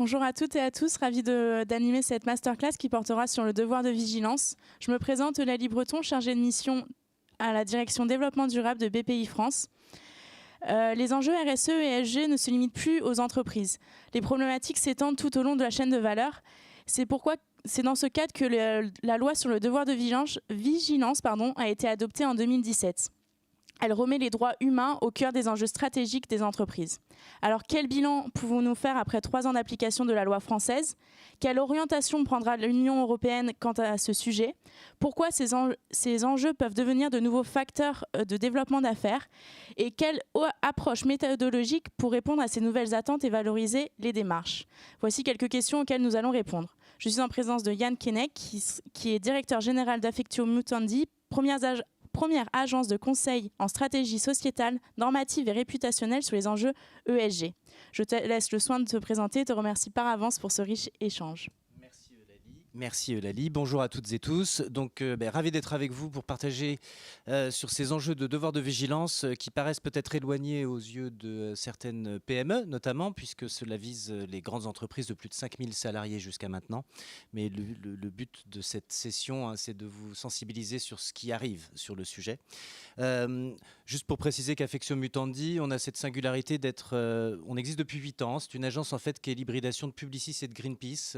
Bonjour à toutes et à tous, ravie d'animer cette masterclass qui portera sur le devoir de vigilance. Je me présente Eulalie Breton, chargée de mission à la direction développement durable de BPI France. Les enjeux RSE et ESG ne se limitent plus aux entreprises. Les problématiques s'étendent tout au long de la chaîne de valeur. C'est dans ce cadre que la loi sur le devoir de vigilance a été adoptée en 2017. Elle remet les droits humains au cœur des enjeux stratégiques des entreprises. Alors, quel bilan pouvons-nous faire après 3 ans d'application de la loi française? Quelle orientation prendra l'Union européenne quant à ce sujet? Pourquoi ces enjeux peuvent devenir de nouveaux facteurs de développement d'affaires? Et quelle approche méthodologique pour répondre à ces nouvelles attentes et valoriser les démarches? Voici quelques questions auxquelles nous allons répondre. Je suis en présence de Yann Keinec, qui est directeur général d'Affectio Mutuandi, première agence de conseil en stratégie sociétale, normative et réputationnelle sur les enjeux ESG. Je te laisse le soin de te présenter et te remercie par avance pour ce riche échange. Merci Eulalie. Bonjour à toutes et tous. Donc, ravi d'être avec vous pour partager sur ces enjeux de devoir de vigilance qui paraissent peut-être éloignés aux yeux de certaines PME, notamment, puisque cela vise les grandes entreprises de plus de 5000 salariés jusqu'à maintenant. Mais le but de cette session, c'est de vous sensibiliser sur ce qui arrive sur le sujet. Juste pour préciser qu'Affectio Mutuandi, on a cette singularité d'être... on existe depuis 8 ans. C'est une agence en fait qui est l'hybridation de Publicis et de Greenpeace.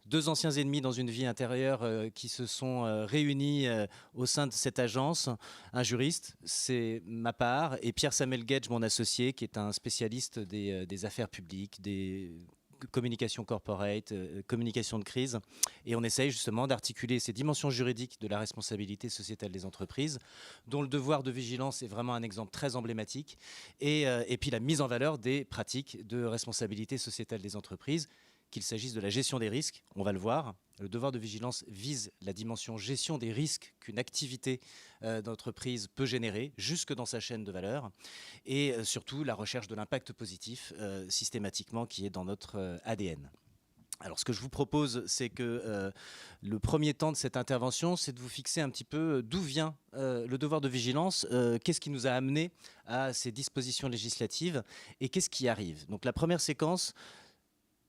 2 anciens ennemis dans une vie intérieure qui se sont réunis au sein de cette agence. Un juriste, c'est ma part, et Pierre-Samuel Guedj, mon associé, qui est un spécialiste des affaires publiques, des communication corporate, communication de crise. Et on essaye justement d'articuler ces dimensions juridiques de la responsabilité sociétale des entreprises, dont le devoir de vigilance est vraiment un exemple très emblématique, et puis la mise en valeur des pratiques de responsabilité sociétale des entreprises, qu'il s'agisse de la gestion des risques, on va le voir. Le devoir de vigilance vise la dimension gestion des risques qu'une activité d'entreprise peut générer jusque dans sa chaîne de valeur et surtout la recherche de l'impact positif systématiquement qui est dans notre ADN. Alors ce que je vous propose, c'est que le premier temps de cette intervention, c'est de vous fixer un petit peu d'où vient le devoir de vigilance, qu'est-ce qui nous a amené à ces dispositions législatives et qu'est-ce qui arrive. Donc la première séquence,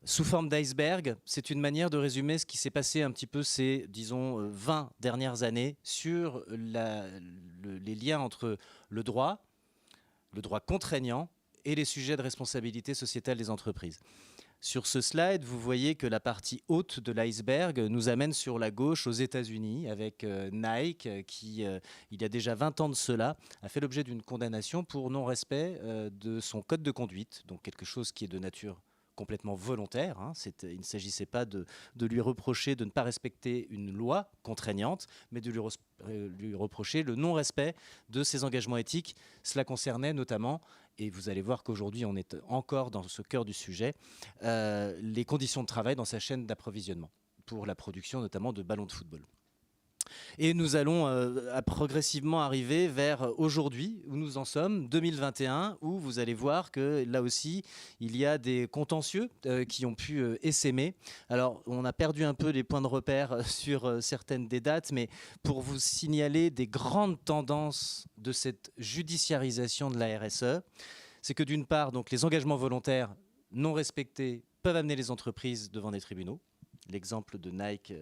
sous forme d'iceberg, c'est une manière de résumer ce qui s'est passé un petit peu ces, disons, 20 dernières années sur les liens entre le droit contraignant et les sujets de responsabilité sociétale des entreprises. Sur ce slide, vous voyez que la partie haute de l'iceberg nous amène sur la gauche aux États-Unis avec Nike qui, il y a déjà 20 ans de cela, a fait l'objet d'une condamnation pour non-respect de son code de conduite, donc quelque chose qui est de nature complètement volontaire. Il ne s'agissait pas de lui reprocher de ne pas respecter une loi contraignante, mais de lui reprocher le non-respect de ses engagements éthiques. Cela concernait notamment, et vous allez voir qu'aujourd'hui on est encore dans ce cœur du sujet, les conditions de travail dans sa chaîne d'approvisionnement, pour la production notamment de ballons de football. Et nous allons progressivement arriver vers aujourd'hui, où nous en sommes, 2021, où vous allez voir que là aussi, il y a des contentieux qui ont pu essaimer. Alors, on a perdu un peu les points de repère sur certaines des dates, mais pour vous signaler des grandes tendances de cette judiciarisation de la RSE, c'est que d'une part, donc, les engagements volontaires non respectés peuvent amener les entreprises devant des tribunaux. L'exemple de Nike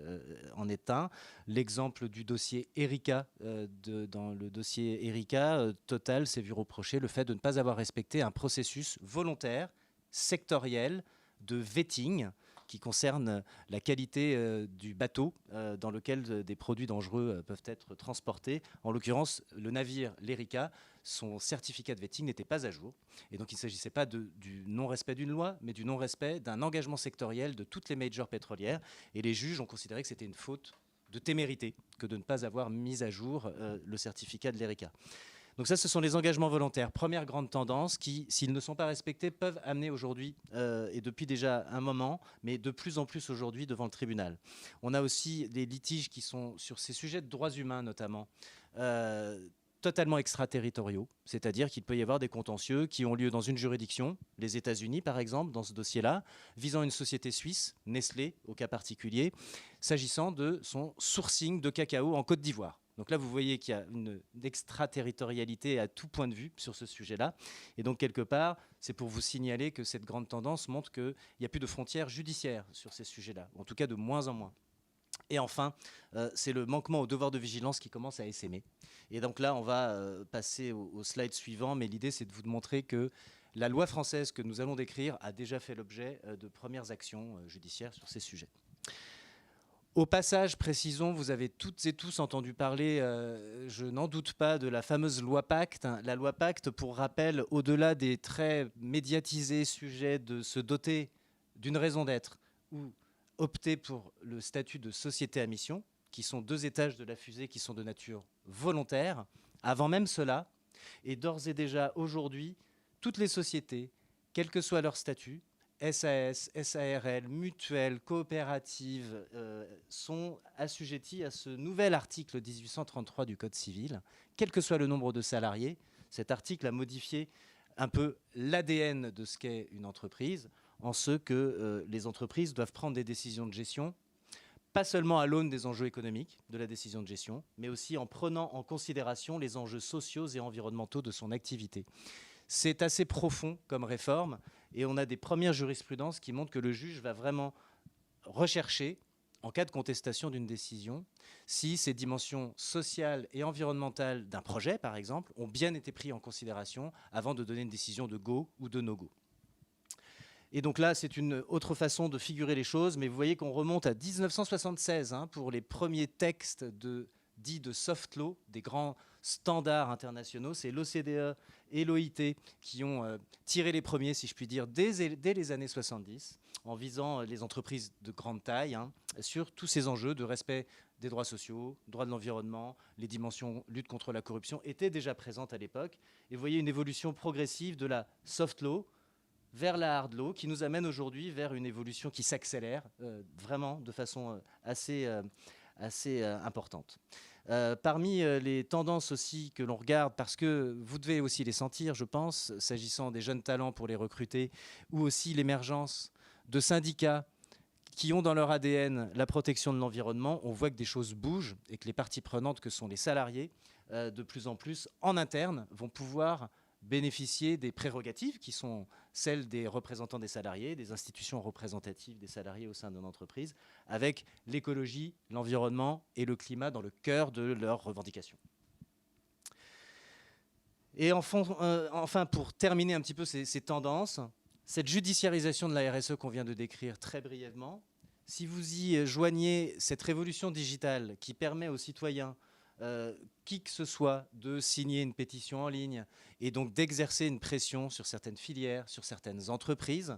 en est un. L'exemple du dossier Erika, dans le dossier Erika, Total s'est vu reprocher le fait de ne pas avoir respecté un processus volontaire, sectoriel, de vetting, qui concerne la qualité du bateau dans lequel des produits dangereux peuvent être transportés. En l'occurrence, le navire, l'Erika, son certificat de vetting n'était pas à jour. Et donc, il ne s'agissait pas du non-respect d'une loi, mais du non-respect d'un engagement sectoriel de toutes les majors pétrolières. Et les juges ont considéré que c'était une faute de témérité que de ne pas avoir mis à jour le certificat de l'Erika. Donc ça, ce sont les engagements volontaires. Première grande tendance qui, s'ils ne sont pas respectés, peuvent amener aujourd'hui, et depuis déjà un moment, mais de plus en plus aujourd'hui devant le tribunal. On a aussi des litiges qui sont sur ces sujets de droits humains notamment, totalement extraterritoriaux, c'est-à-dire qu'il peut y avoir des contentieux qui ont lieu dans une juridiction, les États-Unis par exemple, dans ce dossier-là, visant une société suisse, Nestlé au cas particulier, s'agissant de son sourcing de cacao en Côte d'Ivoire. Donc là, vous voyez qu'il y a une extraterritorialité à tout point de vue sur ce sujet-là. Et donc, quelque part, c'est pour vous signaler que cette grande tendance montre qu'il n'y a plus de frontières judiciaires sur ces sujets-là, en tout cas de moins en moins. Et enfin, c'est le manquement au devoir de vigilance qui commence à essaimer. Et donc là, on va passer au slide suivant, mais l'idée, c'est de vous montrer que la loi française que nous allons décrire a déjà fait l'objet de premières actions judiciaires sur ces sujets. Au passage, précisons, vous avez toutes et tous entendu parler, je n'en doute pas, de la fameuse loi Pacte. La loi Pacte, pour rappel, au-delà des très médiatisés sujets de se doter d'une raison d'être ou opter pour le statut de société à mission, qui sont 2 étages de la fusée qui sont de nature volontaire, avant même cela, et d'ores et déjà aujourd'hui, toutes les sociétés, quel que soit leur statut, SAS, SARL, mutuelles, coopératives, sont assujetties à ce nouvel article 1833 du Code civil, quel que soit le nombre de salariés. Cet article a modifié un peu l'ADN de ce qu'est une entreprise, en ce que les entreprises doivent prendre des décisions de gestion, pas seulement à l'aune des enjeux économiques de la décision de gestion, mais aussi en prenant en considération les enjeux sociaux et environnementaux de son activité. C'est assez profond comme réforme, et on a des premières jurisprudences qui montrent que le juge va vraiment rechercher, en cas de contestation d'une décision, si ces dimensions sociales et environnementales d'un projet, par exemple, ont bien été prises en considération avant de donner une décision de go ou de no-go. Et donc là, c'est une autre façon de figurer les choses, mais vous voyez qu'on remonte à 1976 pour les premiers textes dits de soft law, des grands standards internationaux. C'est l'OCDE et l'OIT qui ont tiré les premiers, si je puis dire, dès les années 70, en visant les entreprises de grande taille, sur tous ces enjeux de respect des droits sociaux, droits de l'environnement, les dimensions lutte contre la corruption étaient déjà présentes à l'époque. Et vous voyez une évolution progressive de la soft law vers la hard law, qui nous amène aujourd'hui vers une évolution qui s'accélère vraiment de façon assez importante. Parmi les tendances aussi que l'on regarde, parce que vous devez aussi les sentir, je pense, s'agissant des jeunes talents pour les recruter, ou aussi l'émergence de syndicats qui ont dans leur ADN la protection de l'environnement, on voit que des choses bougent et que les parties prenantes que sont les salariés, de plus en plus en interne, vont pouvoir bénéficier des prérogatives qui sont celles des représentants des salariés, des institutions représentatives des salariés au sein d'une entreprise, avec l'écologie, l'environnement et le climat dans le cœur de leurs revendications. Et enfin, pour terminer un petit peu ces tendances, cette judiciarisation de la RSE qu'on vient de décrire très brièvement, si vous y joignez cette révolution digitale qui permet aux citoyens qui que ce soit de signer une pétition en ligne et donc d'exercer une pression sur certaines filières, sur certaines entreprises,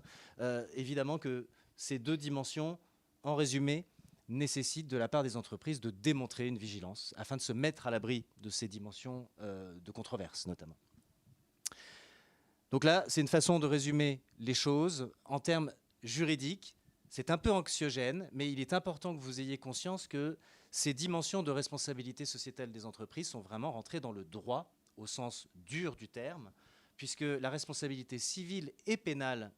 évidemment que ces 2 dimensions, en résumé, nécessitent de la part des entreprises de démontrer une vigilance afin de se mettre à l'abri de ces dimensions de controverse notamment. Donc là, c'est une façon de résumer les choses en termes juridiques. C'est un peu anxiogène, mais il est important que vous ayez conscience que ces dimensions de responsabilité sociétale des entreprises sont vraiment rentrées dans le droit au sens dur du terme, puisque la responsabilité civile et pénale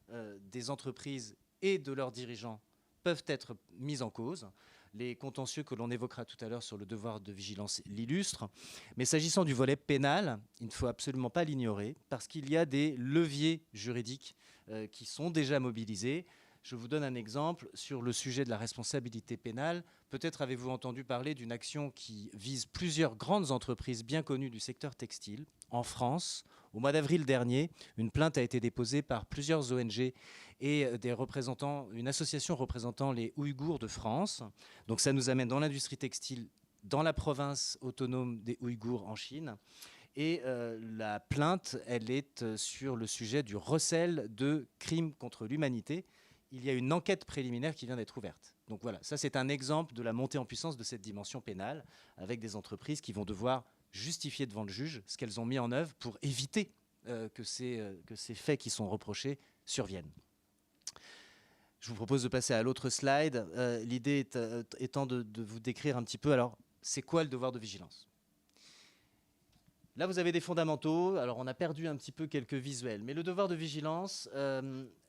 des entreprises et de leurs dirigeants peuvent être mises en cause. Les contentieux que l'on évoquera tout à l'heure sur le devoir de vigilance l'illustrent. Mais s'agissant du volet pénal, il ne faut absolument pas l'ignorer, parce qu'il y a des leviers juridiques qui sont déjà mobilisés. Je vous donne un exemple sur le sujet de la responsabilité pénale. Peut-être avez-vous entendu parler d'une action qui vise plusieurs grandes entreprises bien connues du secteur textile. En France, au mois d'avril dernier, une plainte a été déposée par plusieurs ONG et une association représentant les Ouïghours de France. Donc ça nous amène dans l'industrie textile, dans la province autonome des Ouïghours en Chine. Et la plainte, elle est sur le sujet du recel de crimes contre l'humanité. Il y a une enquête préliminaire qui vient d'être ouverte. Donc voilà, ça c'est un exemple de la montée en puissance de cette dimension pénale, avec des entreprises qui vont devoir justifier devant le juge ce qu'elles ont mis en œuvre pour éviter que ces faits qui sont reprochés surviennent. Je vous propose de passer à l'autre slide. L'idée étant de vous décrire un petit peu, alors c'est quoi le devoir de vigilance ? Là, vous avez des fondamentaux. Alors, on a perdu un petit peu quelques visuels. Mais le devoir de vigilance,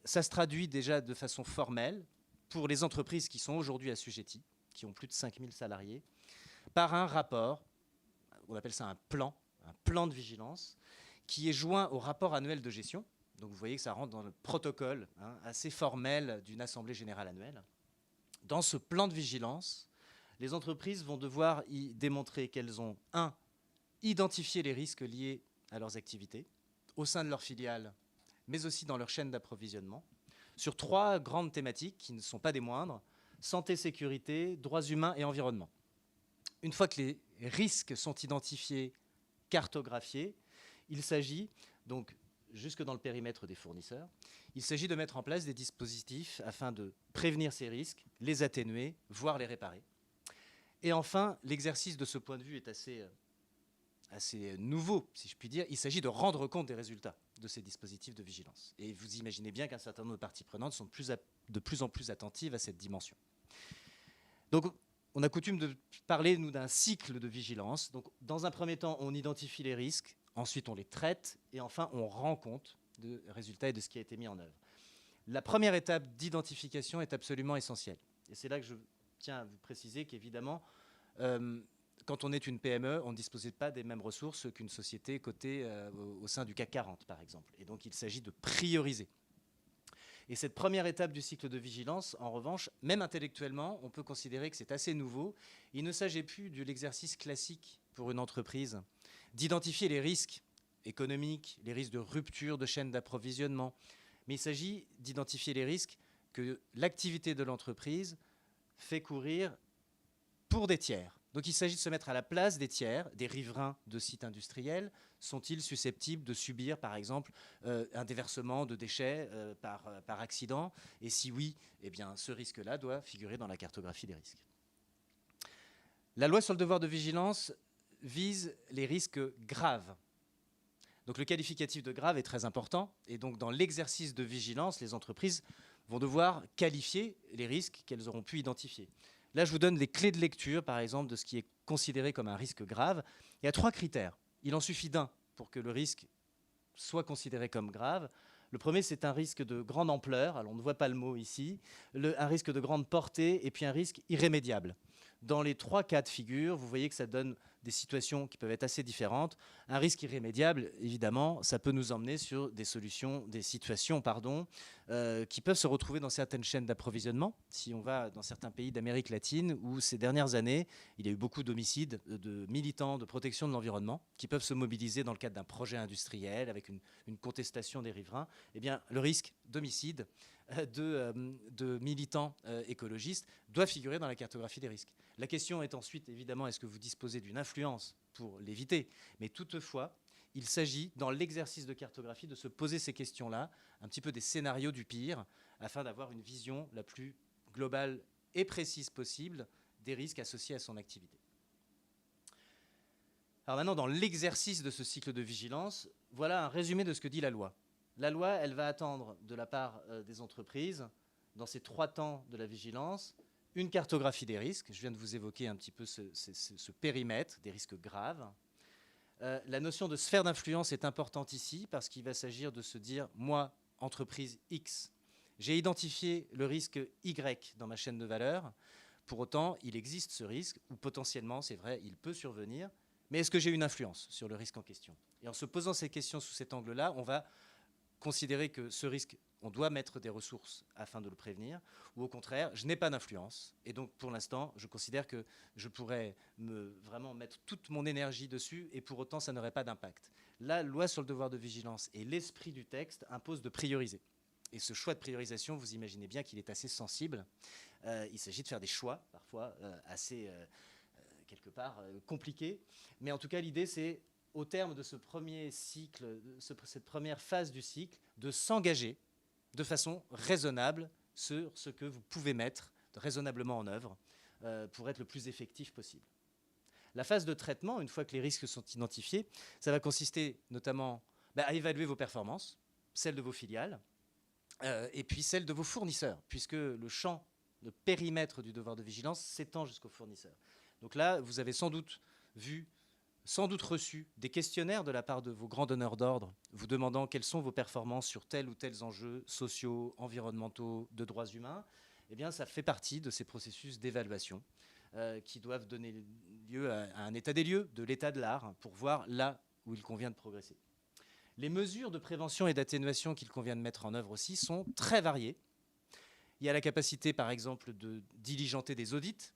ça se traduit déjà de façon formelle pour les entreprises qui sont aujourd'hui assujetties, qui ont plus de 5000 salariés, par un rapport on appelle ça un plan de vigilance, qui est joint au rapport annuel de gestion. Donc vous voyez que ça rentre dans le protocole assez formel d'une assemblée générale annuelle. Dans ce plan de vigilance, les entreprises vont devoir y démontrer qu'elles ont, identifié les risques liés à leurs activités, au sein de leurs filiales, mais aussi dans leur chaîne d'approvisionnement, sur 3 grandes thématiques qui ne sont pas des moindres: santé, sécurité, droits humains et environnement. Une fois que les risques sont identifiés, cartographiés, il s'agit, donc jusque dans le périmètre des fournisseurs, il s'agit de mettre en place des dispositifs afin de prévenir ces risques, les atténuer, voire les réparer. Et enfin, l'exercice de ce point de vue est assez nouveau, si je puis dire. Il s'agit de rendre compte des résultats de ces dispositifs de vigilance. Et vous imaginez bien qu'un certain nombre de parties prenantes sont de plus en plus attentives à cette dimension. Donc, on a coutume de parler, nous, d'un cycle de vigilance. Donc, dans un premier temps, on identifie les risques, ensuite on les traite, et enfin on rend compte des résultats et de ce qui a été mis en œuvre. La première étape d'identification est absolument essentielle. Et c'est là que je tiens à vous préciser qu'évidemment, quand on est une PME, on ne dispose pas des mêmes ressources qu'une société cotée au sein du CAC 40, par exemple. Et donc, il s'agit de prioriser. Et cette première étape du cycle de vigilance, en revanche, même intellectuellement, on peut considérer que c'est assez nouveau. Il ne s'agit plus de l'exercice classique pour une entreprise d'identifier les risques économiques, les risques de rupture de chaîne d'approvisionnement, mais il s'agit d'identifier les risques que l'activité de l'entreprise fait courir pour des tiers. Donc il s'agit de se mettre à la place des tiers, des riverains de sites industriels. Sont-ils susceptibles de subir, par exemple, un déversement de déchets par accident? Et si oui, eh bien, ce risque-là doit figurer dans la cartographie des risques. La loi sur le devoir de vigilance vise les risques graves. Donc le qualificatif de grave est très important. Et donc dans l'exercice de vigilance, les entreprises vont devoir qualifier les risques qu'elles auront pu identifier. Là, je vous donne les clés de lecture, par exemple, de ce qui est considéré comme un risque grave. Il y a 3 critères. Il en suffit d'un pour que le risque soit considéré comme grave. Le premier, c'est un risque de grande ampleur. Alors, on ne voit pas le mot ici. Un risque de grande portée et puis un risque irrémédiable. Dans les 3 cas de figure, vous voyez que ça donne des situations qui peuvent être assez différentes. Un risque irrémédiable, évidemment, ça peut nous emmener sur des situations qui peuvent se retrouver dans certaines chaînes d'approvisionnement. Si on va dans certains pays d'Amérique latine, où ces dernières années, il y a eu beaucoup d'homicides de militants de protection de l'environnement qui peuvent se mobiliser dans le cadre d'un projet industriel avec une contestation des riverains, eh bien, le risque d'homicide de militants écologistes doit figurer dans la cartographie des risques. La question est ensuite, évidemment, est-ce que vous disposez d'une influence pour l'éviter? Mais toutefois, il s'agit, dans l'exercice de cartographie, de se poser ces questions-là, un petit peu des scénarios du pire, afin d'avoir une vision la plus globale et précise possible des risques associés à son activité. Alors maintenant, dans l'exercice de ce cycle de vigilance, voilà un résumé de ce que dit la loi. La loi, elle va attendre de la part des entreprises, dans ces 3 temps de la vigilance, une cartographie des risques. Je viens de vous évoquer un petit peu ce périmètre des risques graves. La notion de sphère d'influence est importante ici parce qu'il va s'agir de se dire, moi, entreprise X, j'ai identifié le risque Y dans ma chaîne de valeur. Pour autant, il existe ce risque, ou potentiellement, c'est vrai, il peut survenir, mais est-ce que j'ai une influence sur le risque en question? Et en se posant ces questions sous cet angle-là, on va considérer que ce risque, on doit mettre des ressources afin de le prévenir, ou au contraire, je n'ai pas d'influence. Et donc, pour l'instant, je considère que je pourrais vraiment mettre toute mon énergie dessus, et pour autant, ça n'aurait pas d'impact. La loi sur le devoir de vigilance et l'esprit du texte imposent de prioriser. Et ce choix de priorisation, vous imaginez bien qu'il est assez sensible. Il s'agit de faire des choix, parfois assez, quelque part, compliqués. Mais en tout cas, l'idée, c'est au terme de ce premier cycle, cette première phase du cycle, de s'engager de façon raisonnable sur ce que vous pouvez mettre raisonnablement en œuvre pour être le plus effectif possible. La phase de traitement, une fois que les risques sont identifiés, ça va consister notamment à évaluer vos performances, celles de vos filiales, et puis celles de vos fournisseurs, puisque le champ, le périmètre du devoir de vigilance s'étend jusqu'aux fournisseurs. Donc là, vous avez sans doute reçu des questionnaires de la part de vos grands donneurs d'ordre, vous demandant quelles sont vos performances sur tels ou tels enjeux sociaux, environnementaux, de droits humains. Eh bien, ça fait partie de ces processus d'évaluation qui doivent donner lieu à un état des lieux de l'état de l'art pour voir là où il convient de progresser. Les mesures de prévention et d'atténuation qu'il convient de mettre en œuvre aussi sont très variées. Il y a la capacité, par exemple, de diligenter des audits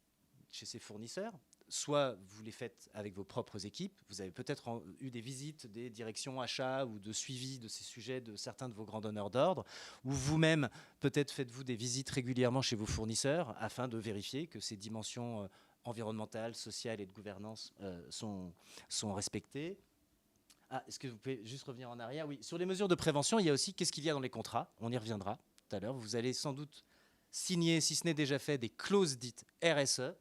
chez ses fournisseurs. Soit vous les faites avec vos propres équipes, vous avez peut-être eu des visites des directions achats ou de suivi de ces sujets de certains de vos grands donneurs d'ordre, ou vous-même, peut-être faites-vous des visites régulièrement chez vos fournisseurs afin de vérifier que ces dimensions environnementales, sociales et de gouvernance sont respectées. Ah, est-ce que vous pouvez juste revenir en arrière? Oui, sur les mesures de prévention, il y a aussi qu'est-ce qu'il y a dans les contrats. On y reviendra tout à l'heure. Vous allez sans doute signer, si ce n'est déjà fait, des clauses dites RSE.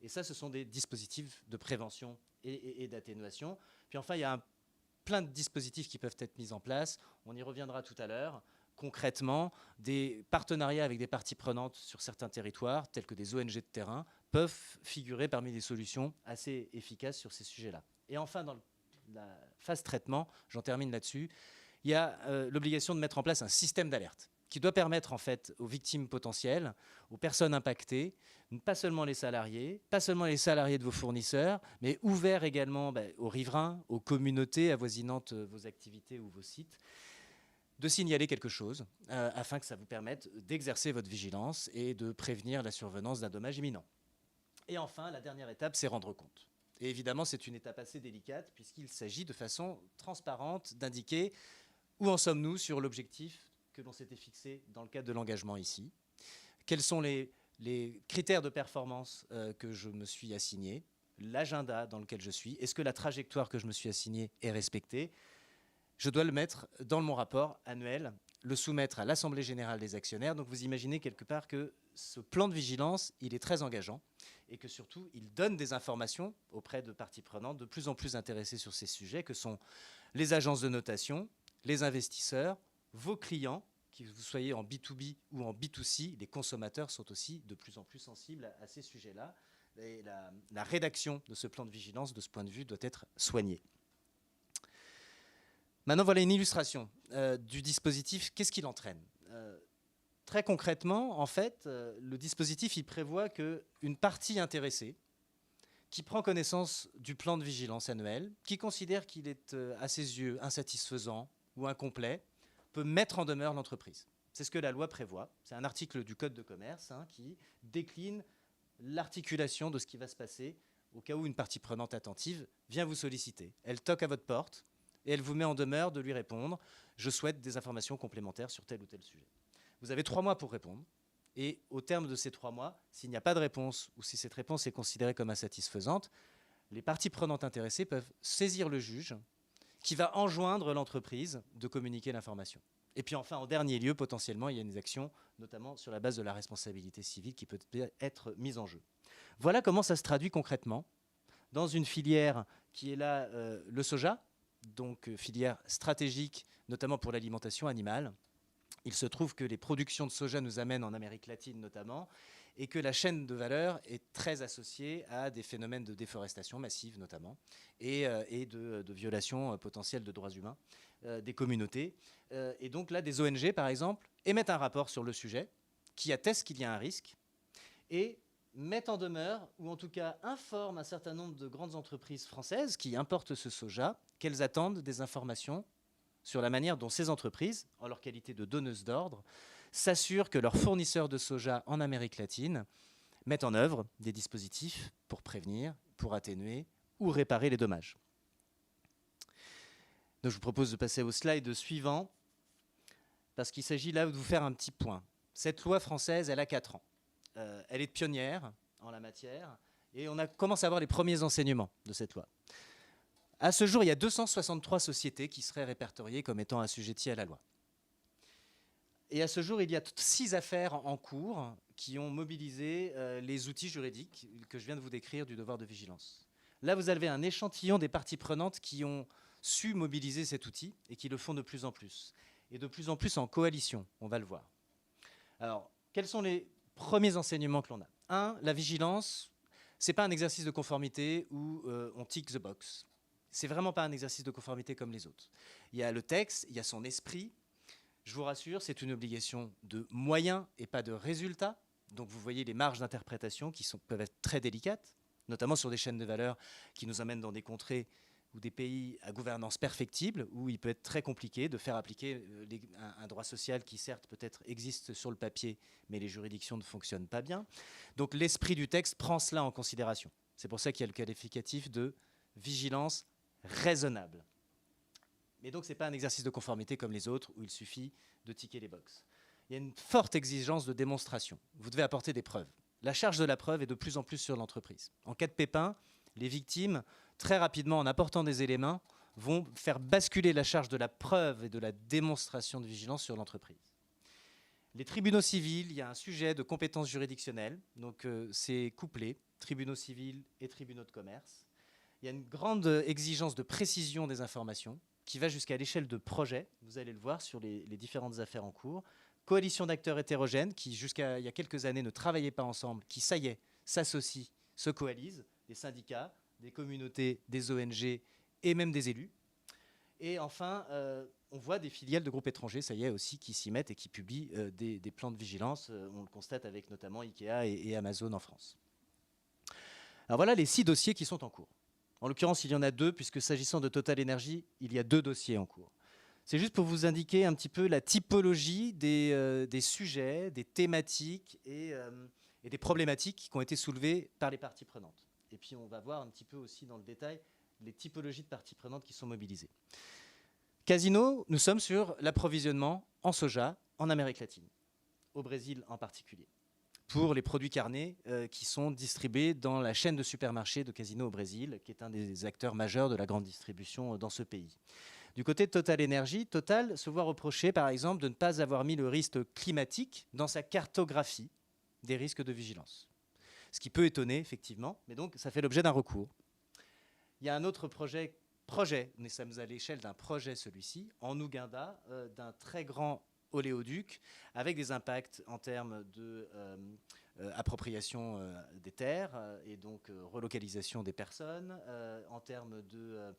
Et ça, ce sont des dispositifs de prévention et d'atténuation. Puis enfin, il y a plein de dispositifs qui peuvent être mis en place. On y reviendra tout à l'heure. Concrètement, des partenariats avec des parties prenantes sur certains territoires, tels que des ONG de terrain, peuvent figurer parmi des solutions assez efficaces sur ces sujets-là. Et enfin, dans la phase traitement, j'en termine là-dessus, il y a l'obligation de mettre en place un système d'alerte qui doit permettre en fait aux victimes potentielles, aux personnes impactées, pas seulement les salariés de vos fournisseurs, mais ouvert également aux riverains, aux communautés avoisinantes vos activités ou vos sites, de signaler quelque chose afin que ça vous permette d'exercer votre vigilance et de prévenir la survenance d'un dommage imminent. Et enfin, la dernière étape, c'est rendre compte. Et évidemment, c'est une étape assez délicate puisqu'il s'agit de façon transparente d'indiquer où en sommes-nous sur l'objectif que l'on s'était fixé dans le cadre de l'engagement ici. Quels sont les critères de performance que je me suis assigné, l'agenda dans lequel je suis, est-ce que la trajectoire que je me suis assignée est respectée? Je dois le mettre dans mon rapport annuel, le soumettre à l'Assemblée générale des actionnaires. Donc vous imaginez quelque part que ce plan de vigilance, il est très engageant et que surtout, il donne des informations auprès de parties prenantes de plus en plus intéressées sur ces sujets que sont les agences de notation, les investisseurs, vos clients, que vous soyez en B2B ou en B2C, les consommateurs sont aussi de plus en plus sensibles à ces sujets-là. Et la rédaction de ce plan de vigilance, de ce point de vue, doit être soignée. Maintenant, voilà une illustration du dispositif. Qu'est-ce qu'il entraîne? Très concrètement, en fait, le dispositif, il prévoit qu'une partie intéressée qui prend connaissance du plan de vigilance annuel, qui considère qu'il est à ses yeux insatisfaisant ou incomplet, peut mettre en demeure l'entreprise. C'est ce que la loi prévoit. C'est un article du Code de commerce qui décline l'articulation de ce qui va se passer au cas où une partie prenante attentive vient vous solliciter. Elle toque à votre porte et elle vous met en demeure de lui répondre « Je souhaite des informations complémentaires sur tel ou tel sujet ». Vous avez 3 mois pour répondre. Et au terme de ces 3 mois, s'il n'y a pas de réponse ou si cette réponse est considérée comme insatisfaisante, les parties prenantes intéressées peuvent saisir le juge qui va enjoindre l'entreprise de communiquer l'information. Et puis enfin, en dernier lieu, potentiellement, il y a une action, notamment sur la base de la responsabilité civile, qui peut être mise en jeu. Voilà comment ça se traduit concrètement dans une filière qui est là, le soja, donc filière stratégique, notamment pour l'alimentation animale. Il se trouve que les productions de soja nous amènent en Amérique latine notamment, et que la chaîne de valeur est très associée à des phénomènes de déforestation massive notamment, et de violations potentielles de droits humains des communautés. Et donc là, des ONG, par exemple, émettent un rapport sur le sujet qui atteste qu'il y a un risque, et mettent en demeure, ou en tout cas informent un certain nombre de grandes entreprises françaises qui importent ce soja, qu'elles attendent des informations sur la manière dont ces entreprises, en leur qualité de donneuses d'ordre, s'assurent que leurs fournisseurs de soja en Amérique latine mettent en œuvre des dispositifs pour prévenir, pour atténuer ou réparer les dommages. Donc je vous propose de passer au slide suivant, parce qu'il s'agit là de vous faire un petit point. Cette loi française, elle a 4 ans. Elle est pionnière en la matière, et on commence à avoir les premiers enseignements de cette loi. À ce jour, il y a 263 sociétés qui seraient répertoriées comme étant assujetties à la loi. Et à ce jour, il y a 6 affaires en cours qui ont mobilisé les outils juridiques que je viens de vous décrire du devoir de vigilance. Là, vous avez un échantillon des parties prenantes qui ont su mobiliser cet outil et qui le font de plus en plus. Et de plus en plus en coalition, on va le voir. Alors, quels sont les premiers enseignements que l'on a? 1, la vigilance, ce n'est pas un exercice de conformité où on tick the box. C'est vraiment pas un exercice de conformité comme les autres. Il y a le texte, il y a son esprit. Je vous rassure, c'est une obligation de moyens et pas de résultats. Donc vous voyez les marges d'interprétation qui peuvent être très délicates, notamment sur des chaînes de valeur qui nous amènent dans des contrées ou des pays à gouvernance perfectible, où il peut être très compliqué de faire appliquer un droit social qui certes peut-être existe sur le papier, mais les juridictions ne fonctionnent pas bien. Donc l'esprit du texte prend cela en considération. C'est pour ça qu'il y a le qualificatif de vigilance raisonnable. Mais donc ce n'est pas un exercice de conformité comme les autres, où il suffit de ticker les boxes. Il y a une forte exigence de démonstration. Vous devez apporter des preuves. La charge de la preuve est de plus en plus sur l'entreprise. En cas de pépin, les victimes, très rapidement, en apportant des éléments, vont faire basculer la charge de la preuve et de la démonstration de vigilance sur l'entreprise. Les tribunaux civils, il y a un sujet de compétence juridictionnelle, donc c'est couplé, tribunaux civils et tribunaux de commerce. Il y a une grande exigence de précision des informations qui va jusqu'à l'échelle de projet, vous allez le voir sur les différentes affaires en cours. Coalition d'acteurs hétérogènes qui, jusqu'à il y a quelques années, ne travaillaient pas ensemble, qui, ça y est, s'associent, se coalisent, des syndicats, des communautés, des ONG et même des élus. Et enfin, on voit des filiales de groupes étrangers, ça y est aussi, qui s'y mettent et qui publient des plans de vigilance. On le constate avec notamment Ikea et Amazon en France. Alors voilà les 6 dossiers qui sont en cours. En l'occurrence, il y en a 2, puisque s'agissant de Total Energy, il y a 2 dossiers en cours. C'est juste pour vous indiquer un petit peu la typologie des sujets, des thématiques et des problématiques qui ont été soulevées par les parties prenantes. Et puis on va voir un petit peu aussi dans le détail les typologies de parties prenantes qui sont mobilisées. Casino, nous sommes sur l'approvisionnement en soja en Amérique latine, au Brésil en particulier, pour les produits carnés qui sont distribués dans la chaîne de supermarchés de Casino au Brésil, qui est un des acteurs majeurs de la grande distribution dans ce pays. Du côté de Total Energy, Total se voit reprocher par exemple de ne pas avoir mis le risque climatique dans sa cartographie des risques de vigilance. Ce qui peut étonner, effectivement, mais donc ça fait l'objet d'un recours. Il y a un autre projet, nous sommes à l'échelle d'un projet celui-ci, en Ouganda, d'un très grand oléoduc, avec des impacts en termes d'appropriation des terres et donc relocalisation des personnes, en termes de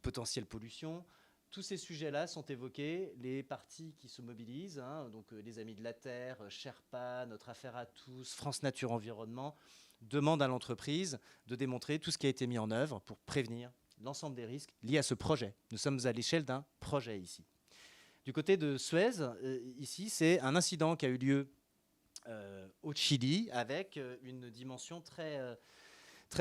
potentielle pollution. Tous ces sujets-là sont évoqués, les parties qui se mobilisent, donc les Amis de la Terre, Sherpa, Notre Affaire à tous, France Nature Environnement, demandent à l'entreprise de démontrer tout ce qui a été mis en œuvre pour prévenir l'ensemble des risques liés à ce projet. Nous sommes à l'échelle d'un projet ici. Du côté de Suez, ici, c'est un incident qui a eu lieu au Chili avec une dimension très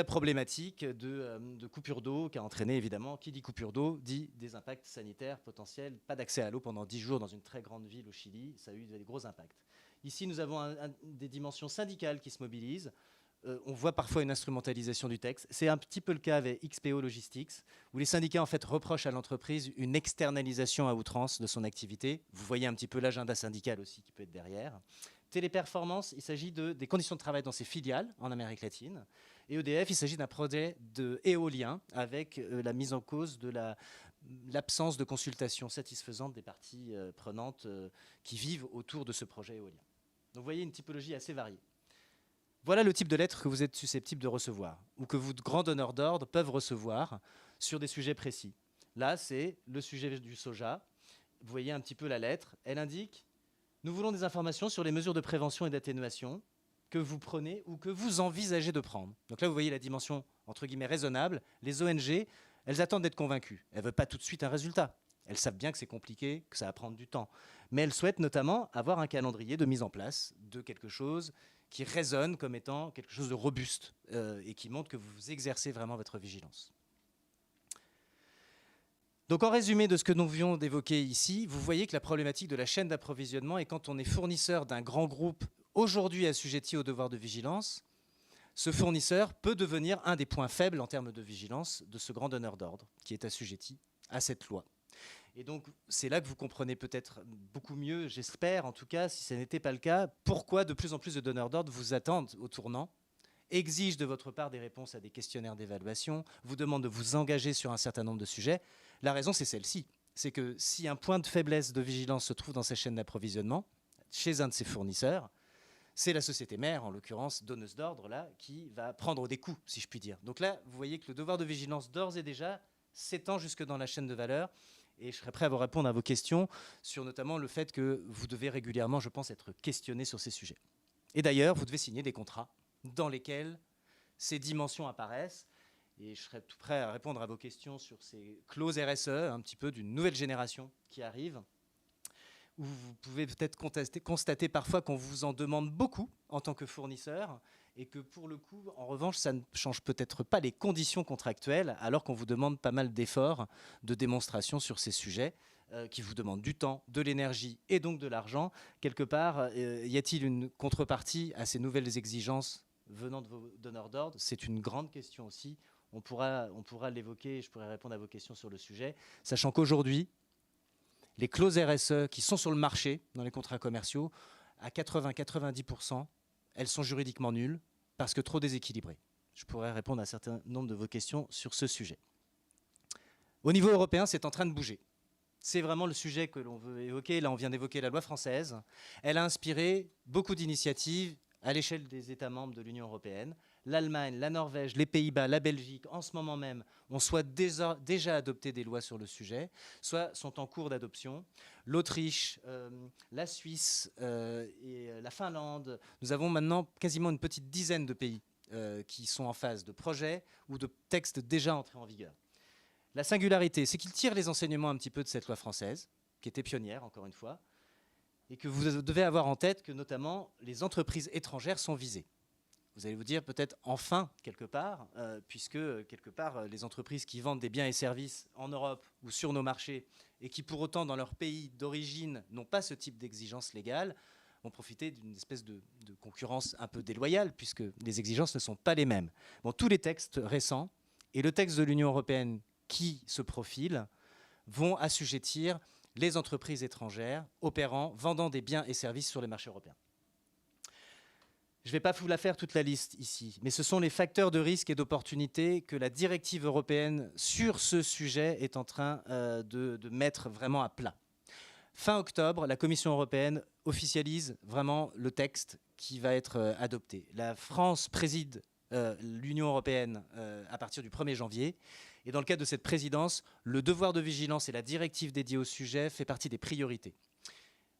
problématique de coupure d'eau qui a entraîné évidemment, qui dit coupure d'eau, dit des impacts sanitaires potentiels, pas d'accès à l'eau pendant 10 jours dans une très grande ville au Chili, ça a eu des gros impacts. Ici, nous avons des dimensions syndicales qui se mobilisent. On voit parfois une instrumentalisation du texte. C'est un petit peu le cas avec XPO Logistics, où les syndicats en fait reprochent à l'entreprise une externalisation à outrance de son activité. Vous voyez un petit peu l'agenda syndical aussi qui peut être derrière. Téléperformance, il s'agit des conditions de travail dans ses filiales en Amérique latine. Et EDF, il s'agit d'un projet d'éolien avec la mise en cause de l'absence de consultation satisfaisante des parties prenantes qui vivent autour de ce projet éolien. Donc vous voyez une typologie assez variée. Voilà le type de lettre que vous êtes susceptible de recevoir ou que vos grands donneurs d'ordre peuvent recevoir sur des sujets précis. Là, c'est le sujet du soja. Vous voyez un petit peu la lettre. Elle indique « Nous voulons des informations sur les mesures de prévention et d'atténuation que vous prenez ou que vous envisagez de prendre. » Donc là, vous voyez la dimension, entre guillemets, raisonnable. Les ONG, elles attendent d'être convaincues. Elles ne veulent pas tout de suite un résultat. Elles savent bien que c'est compliqué, que ça va prendre du temps. Mais elles souhaitent notamment avoir un calendrier de mise en place de quelque chose qui résonne comme étant quelque chose de robuste et qui montre que vous exercez vraiment votre vigilance. Donc en résumé de ce que nous venons d'évoquer ici, vous voyez que la problématique de la chaîne d'approvisionnement est quand on est fournisseur d'un grand groupe aujourd'hui assujetti au devoir de vigilance, ce fournisseur peut devenir un des points faibles en termes de vigilance de ce grand donneur d'ordre qui est assujetti à cette loi. Et donc, c'est là que vous comprenez peut-être beaucoup mieux, j'espère, en tout cas, si ce n'était pas le cas, pourquoi de plus en plus de donneurs d'ordre vous attendent au tournant, exigent de votre part des réponses à des questionnaires d'évaluation, vous demandent de vous engager sur un certain nombre de sujets. La raison, c'est celle-ci. C'est que si un point de faiblesse de vigilance se trouve dans sa chaîne d'approvisionnement, chez un de ses fournisseurs, c'est la société mère, en l'occurrence donneuse d'ordre, là, qui va prendre des coups, si je puis dire. Donc là, vous voyez que le devoir de vigilance, d'ores et déjà, s'étend jusque dans la chaîne de valeur. Et je serai prêt à vous répondre à vos questions sur notamment le fait que vous devez régulièrement, je pense, être questionné sur ces sujets. Et d'ailleurs, vous devez signer des contrats dans lesquels ces dimensions apparaissent. Et je serai tout prêt à répondre à vos questions sur ces clauses RSE, un petit peu d'une nouvelle génération qui arrive, où vous pouvez peut-être constater parfois qu'on vous en demande beaucoup en tant que fournisseur, et que pour le coup, en revanche, ça ne change peut-être pas les conditions contractuelles, alors qu'on vous demande pas mal d'efforts de démonstration sur ces sujets, qui vous demandent du temps, de l'énergie et donc de l'argent. Quelque part, y a-t-il une contrepartie à ces nouvelles exigences venant de vos donneurs d'ordre? C'est une grande question aussi. On pourra l'évoquer, je pourrai répondre à vos questions sur le sujet, sachant qu'aujourd'hui, les clauses RSE qui sont sur le marché, dans les contrats commerciaux, à 80-90%, elles sont juridiquement nulles parce que trop déséquilibrées. Je pourrais répondre à un certain nombre de vos questions sur ce sujet. Au niveau européen, c'est en train de bouger. C'est vraiment le sujet que l'on veut évoquer. Là, on vient d'évoquer la loi française. Elle a inspiré beaucoup d'initiatives à l'échelle des États membres de l'Union européenne. L'Allemagne, la Norvège, les Pays-Bas, la Belgique, en ce moment même, ont soit déjà adopté des lois sur le sujet, soit sont en cours d'adoption. L'Autriche, la Suisse et la Finlande, nous avons maintenant quasiment une petite dizaine de pays qui sont en phase de projet ou de textes déjà entrés en vigueur. La singularité, c'est qu'ils tirent les enseignements un petit peu de cette loi française, qui était pionnière, encore une fois, et que vous devez avoir en tête que notamment les entreprises étrangères sont visées. Vous allez vous dire peut-être enfin, quelque part, puisque quelque part, les entreprises qui vendent des biens et services en Europe ou sur nos marchés et qui pour autant dans leur pays d'origine n'ont pas ce type d'exigence légale, vont profiter d'une espèce de concurrence un peu déloyale puisque les exigences ne sont pas les mêmes. Bon, tous les textes récents et le texte de l'Union européenne qui se profile vont assujettir les entreprises étrangères opérant, vendant des biens et services sur les marchés européens. Je ne vais pas vous la faire toute la liste ici, mais ce sont les facteurs de risque et d'opportunité que la directive européenne sur ce sujet est en train de mettre vraiment à plat. Fin octobre, la Commission européenne officialise vraiment le texte qui va être adopté. La France préside l'Union européenne à partir du 1er janvier. Et dans le cadre de cette présidence, le devoir de vigilance et la directive dédiée au sujet fait partie des priorités.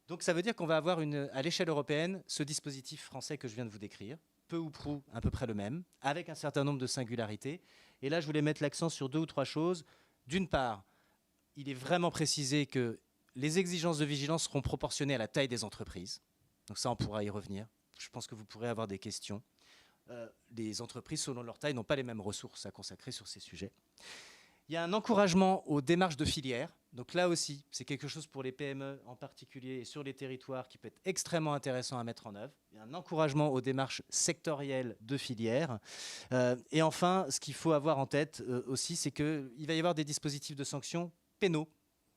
Donc ça veut dire qu'on va avoir à l'échelle européenne ce dispositif français que je viens de vous décrire, peu ou prou à peu près le même, avec un certain nombre de singularités. Et là, je voulais mettre l'accent sur 2 ou 3 choses. D'une part, il est vraiment précisé que les exigences de vigilance seront proportionnées à la taille des entreprises. Donc ça, on pourra y revenir. Je pense que vous pourrez avoir des questions. Les entreprises, selon leur taille, n'ont pas les mêmes ressources à consacrer sur ces sujets. Il y a un encouragement aux démarches de filière. Donc là aussi, c'est quelque chose pour les PME en particulier et sur les territoires qui peut être extrêmement intéressant à mettre en œuvre. Il y a un encouragement aux démarches sectorielles de filière. Et enfin, ce qu'il faut avoir en tête aussi, c'est qu'il va y avoir des dispositifs de sanctions pénaux.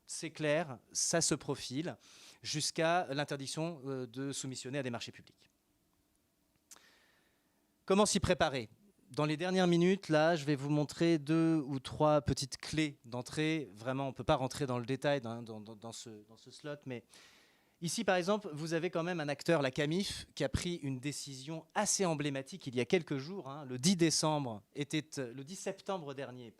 C'est clair, ça se profile, jusqu'à l'interdiction de soumissionner à des marchés publics. Comment s'y préparer ? Dans les dernières minutes, là, je vais vous montrer 2 ou 3 petites clés d'entrée. Vraiment, on ne peut pas rentrer dans le détail dans ce slot, mais ici, par exemple, vous avez quand même un acteur, la Camif, qui a pris une décision assez emblématique il y a quelques jours. Le 10 septembre dernier,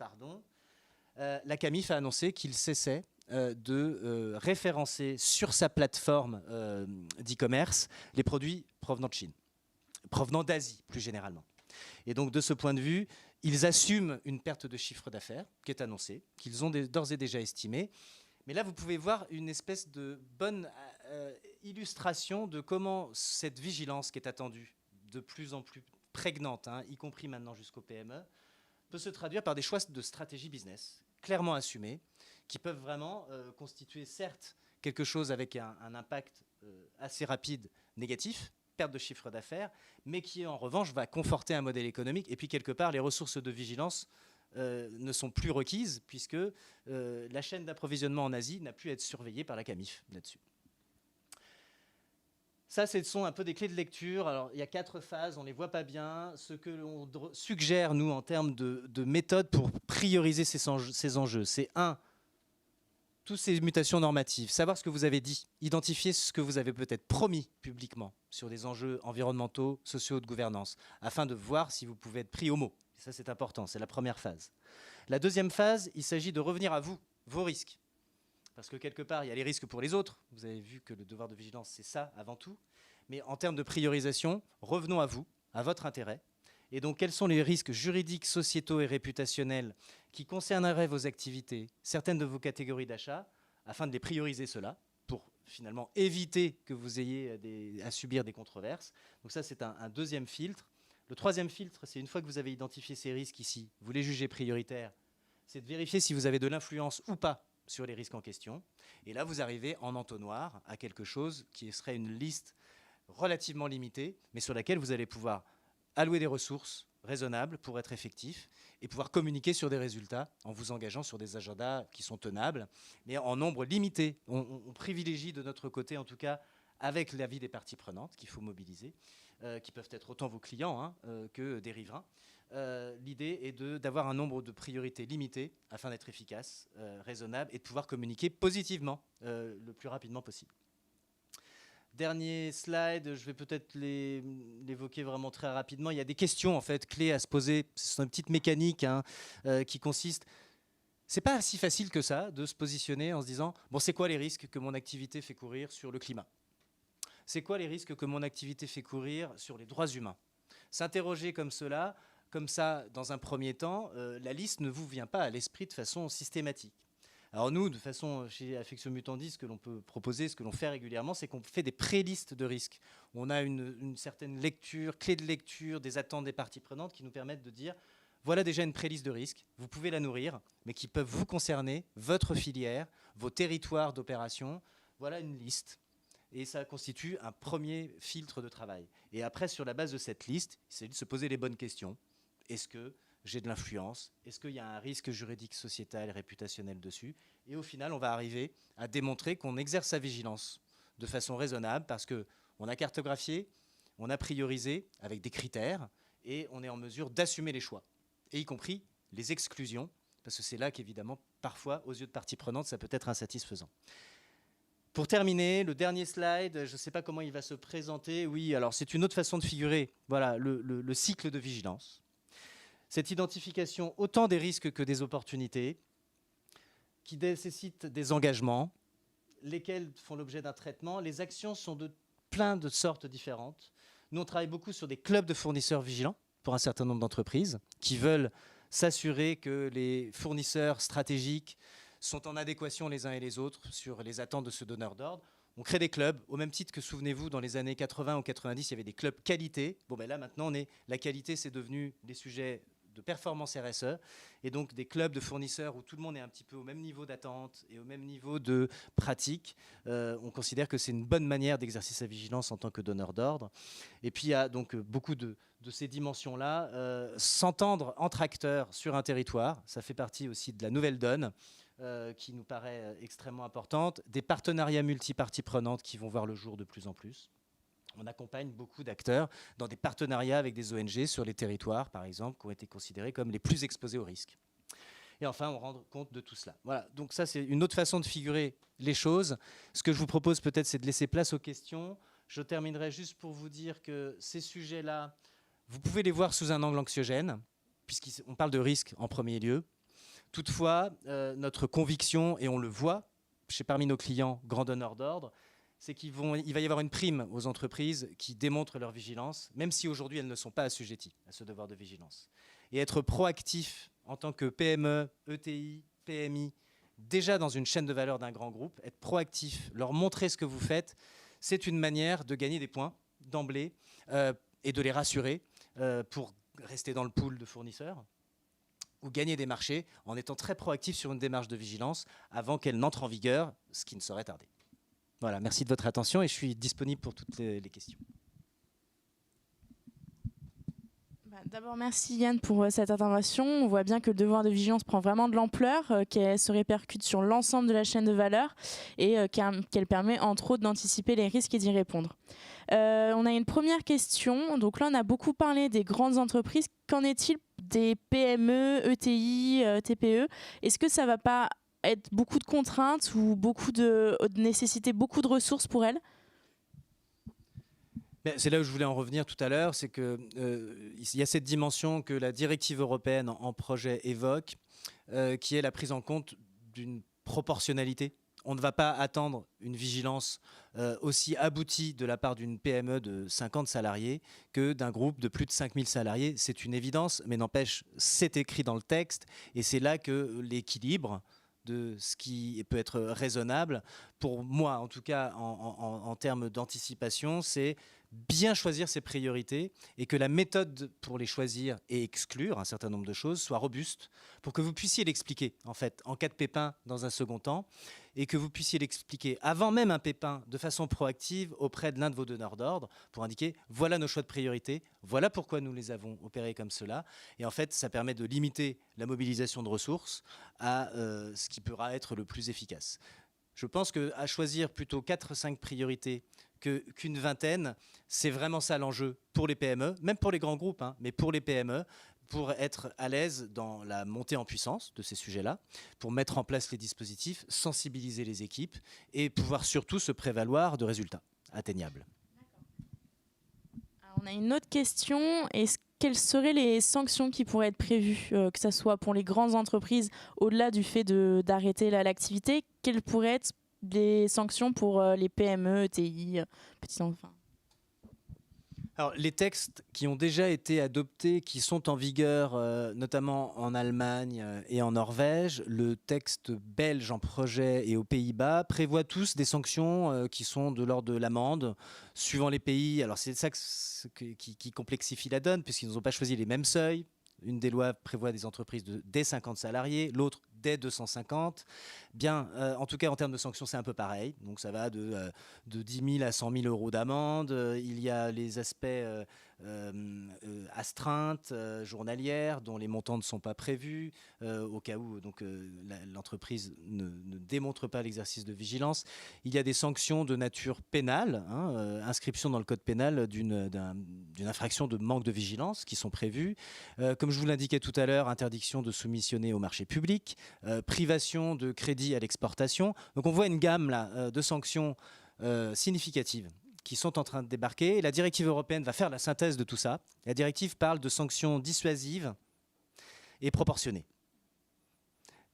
la Camif a annoncé qu'il cessait de référencer sur sa plateforme d'e-commerce les produits provenant de Chine, provenant d'Asie plus généralement. Et donc de ce point de vue, ils assument une perte de chiffre d'affaires qui est annoncée, qu'ils ont d'ores et déjà estimée. Mais là, vous pouvez voir une espèce de bonne illustration de comment cette vigilance qui est attendue de plus en plus prégnante, y compris maintenant jusqu'aux PME, peut se traduire par des choix de stratégie business clairement assumés, qui peuvent vraiment constituer certes quelque chose avec un impact assez rapide négatif, perte de chiffre d'affaires, mais qui en revanche va conforter un modèle économique. Et puis quelque part, les ressources de vigilance ne sont plus requises puisque la chaîne d'approvisionnement en Asie n'a plus à être surveillée par la Camif là-dessus. Ça, ce sont un peu des clés de lecture. Alors, il y a 4 phases, on ne les voit pas bien. Ce que l'on suggère, nous, en termes de méthode pour prioriser ces enjeux, c'est 1, toutes ces mutations normatives, savoir ce que vous avez dit, identifier ce que vous avez peut-être promis publiquement sur des enjeux environnementaux, sociaux, de gouvernance, afin de voir si vous pouvez être pris au mot. Et ça, c'est important, c'est la première phase. La deuxième phase, il s'agit de revenir à vous, vos risques. Parce que quelque part, il y a les risques pour les autres. Vous avez vu que le devoir de vigilance, c'est ça avant tout. Mais en termes de priorisation, revenons à vous, à votre intérêt. Et donc, quels sont les risques juridiques, sociétaux et réputationnels qui concerneraient vos activités, certaines de vos catégories d'achat, afin de les prioriser cela, pour finalement éviter que vous ayez à subir des controverses. Donc ça, c'est un deuxième filtre. Le troisième filtre, c'est une fois que vous avez identifié ces risques ici, vous les jugez prioritaires, c'est de vérifier si vous avez de l'influence ou pas sur les risques en question. Et là, vous arrivez en entonnoir à quelque chose qui serait une liste relativement limitée, mais sur laquelle vous allez pouvoir allouer des ressources raisonnables pour être effectif et pouvoir communiquer sur des résultats en vous engageant sur des agendas qui sont tenables, mais en nombre limité. On privilégie de notre côté, en tout cas, avec l'avis des parties prenantes qu'il faut mobiliser, qui peuvent être autant vos clients que des riverains. L'idée est d'avoir un nombre de priorités limité afin d'être efficace, raisonnable et de pouvoir communiquer positivement le plus rapidement possible. Dernier slide, je vais peut-être l'évoquer vraiment très rapidement. Il y a des questions en fait clés à se poser. C'est une petite mécanique qui consiste. C'est pas si facile que ça de se positionner en se disant bon, c'est quoi les risques que mon activité fait courir sur le climat? C'est quoi les risques que mon activité fait courir sur les droits humains? S'interroger comme ça, dans un premier temps, la liste ne vous vient pas à l'esprit de façon systématique. Alors nous, de façon chez Affection Mutandis, ce que l'on peut proposer, ce que l'on fait régulièrement, c'est qu'on fait des pré-listes de risques. On a une certaine lecture, clé de lecture des attentes des parties prenantes qui nous permettent de dire voilà déjà une pré-liste de risques, vous pouvez la nourrir, mais qui peuvent vous concerner, votre filière, vos territoires d'opération. Voilà une liste. Et ça constitue un premier filtre de travail. Et après, sur la base de cette liste, il s'agit de se poser les bonnes questions. Est-ce que j'ai de l'influence? Est-ce qu'il y a un risque juridique, sociétal, réputationnel dessus? Et au final, on va arriver à démontrer qu'on exerce sa vigilance de façon raisonnable parce qu'on a cartographié, on a priorisé avec des critères et on est en mesure d'assumer les choix, et y compris les exclusions, parce que c'est là qu'évidemment, parfois, aux yeux de parties prenantes, ça peut être insatisfaisant. Pour terminer, le dernier slide, je ne sais pas comment il va se présenter. Oui, alors c'est une autre façon de figurer voilà, le cycle de vigilance. Cette identification autant des risques que des opportunités, qui nécessitent des engagements, lesquels font l'objet d'un traitement. Les actions sont de plein de sortes différentes. Nous, on travaille beaucoup sur des clubs de fournisseurs vigilants pour un certain nombre d'entreprises qui veulent s'assurer que les fournisseurs stratégiques sont en adéquation les uns et les autres sur les attentes de ce donneur d'ordre. On crée des clubs, au même titre que, souvenez-vous, dans les années 80 ou 90, il y avait des clubs qualité. Bon, ben là, maintenant, la qualité, c'est devenu des sujets de performance RSE, et donc des clubs de fournisseurs où tout le monde est un petit peu au même niveau d'attente et au même niveau de pratique. On considère que c'est une bonne manière d'exercer sa vigilance en tant que donneur d'ordre. Et puis il y a donc beaucoup de ces dimensions-là. S'entendre entre acteurs sur un territoire, ça fait partie aussi de la nouvelle donne qui nous paraît extrêmement importante. Des partenariats multiparties prenantes qui vont voir le jour de plus en plus. On accompagne beaucoup d'acteurs dans des partenariats avec des ONG sur les territoires, par exemple, qui ont été considérés comme les plus exposés au risque. Et enfin, on rend compte de tout cela. Voilà, donc ça, c'est une autre façon de figurer les choses. Ce que je vous propose peut-être, c'est de laisser place aux questions. Je terminerai juste pour vous dire que ces sujets-là, vous pouvez les voir sous un angle anxiogène, puisqu'on parle de risque en premier lieu. Toutefois, notre conviction, et on le voit parmi nos clients grands donneurs d'ordre, c'est qu'il va y avoir une prime aux entreprises qui démontrent leur vigilance, même si aujourd'hui elles ne sont pas assujetties à ce devoir de vigilance. Et être proactif en tant que PME, ETI, PMI, déjà dans une chaîne de valeur d'un grand groupe, être proactif, leur montrer ce que vous faites, c'est une manière de gagner des points d'emblée et de les rassurer pour rester dans le pool de fournisseurs ou gagner des marchés en étant très proactif sur une démarche de vigilance avant qu'elle n'entre en vigueur, ce qui ne saurait tarder. Voilà, merci de votre attention et je suis disponible pour toutes les questions. D'abord, merci Yann pour cette intervention. On voit bien que le devoir de vigilance prend vraiment de l'ampleur, qu'elle se répercute sur l'ensemble de la chaîne de valeur et qu'elle permet entre autres d'anticiper les risques et d'y répondre. On a une première question. Donc là, on a beaucoup parlé des grandes entreprises. Qu'en est-il des PME, ETI, TPE? Est-ce que ça ne va pas être beaucoup de contraintes ou nécessiter beaucoup de ressources pour elles? C'est là où je voulais en revenir tout à l'heure, c'est qu'il y a cette dimension que la directive européenne en projet évoque, qui est la prise en compte d'une proportionnalité on ne va pas attendre une vigilance aussi aboutie de la part d'une PME de 50 salariés que d'un groupe de plus de 5000 salariés. C'est une évidence, mais n'empêche, c'est écrit dans le texte et c'est là que l'équilibre de ce qui peut être raisonnable, pour moi en tout cas en termes d'anticipation, c'est bien choisir ses priorités et que la méthode pour les choisir et exclure un certain nombre de choses soit robuste pour que vous puissiez l'expliquer en fait en cas de pépin dans un second temps et que vous puissiez l'expliquer avant même un pépin de façon proactive auprès de l'un de vos donneurs d'ordre pour indiquer voilà nos choix de priorité, voilà pourquoi nous les avons opérés comme cela. Et en fait, ça permet de limiter la mobilisation de ressources à ce qui pourra être le plus efficace. Je pense qu'à choisir plutôt 4-5 priorités qu'une vingtaine, c'est vraiment ça l'enjeu pour les PME, même pour les grands groupes, hein, mais pour les PME, pour être à l'aise dans la montée en puissance de ces sujets-là, pour mettre en place les dispositifs, sensibiliser les équipes et pouvoir surtout se prévaloir de résultats atteignables. Alors, on a une autre question. Quelles seraient les sanctions qui pourraient être prévues, que ce soit pour les grandes entreprises, au-delà du fait d'arrêter l'activité, quelles pourraient être les sanctions pour les PME, ETI, petits enfants? Alors, les textes qui ont déjà été adoptés, qui sont en vigueur, notamment en Allemagne et en Norvège, le texte belge en projet et aux Pays-Bas, prévoient tous des sanctions qui sont de l'ordre de l'amende, suivant les pays. Alors, c'est ça qui complexifie la donne, puisqu'ils n'ont pas choisi les mêmes seuils. Une des lois prévoit des entreprises dès 50 salariés, l'autre dès 250. Bien, en tout cas, en termes de sanctions, c'est un peu pareil. Donc, ça va de 10 000 à 100 000 euros d'amende. Il y a les aspects astreintes journalières dont les montants ne sont pas prévus au cas où l'entreprise ne démontre pas l'exercice de vigilance. Il y a des sanctions de nature pénale, inscription dans le code pénal d'une infraction de manque de vigilance qui sont prévues. Comme je vous l'indiquais tout à l'heure, interdiction de soumissionner au marché public, privation de crédit à l'exportation. Donc on voit une gamme là, de sanctions significatives qui sont en train de débarquer. Et la directive européenne va faire la synthèse de tout ça. La directive parle de sanctions dissuasives et proportionnées.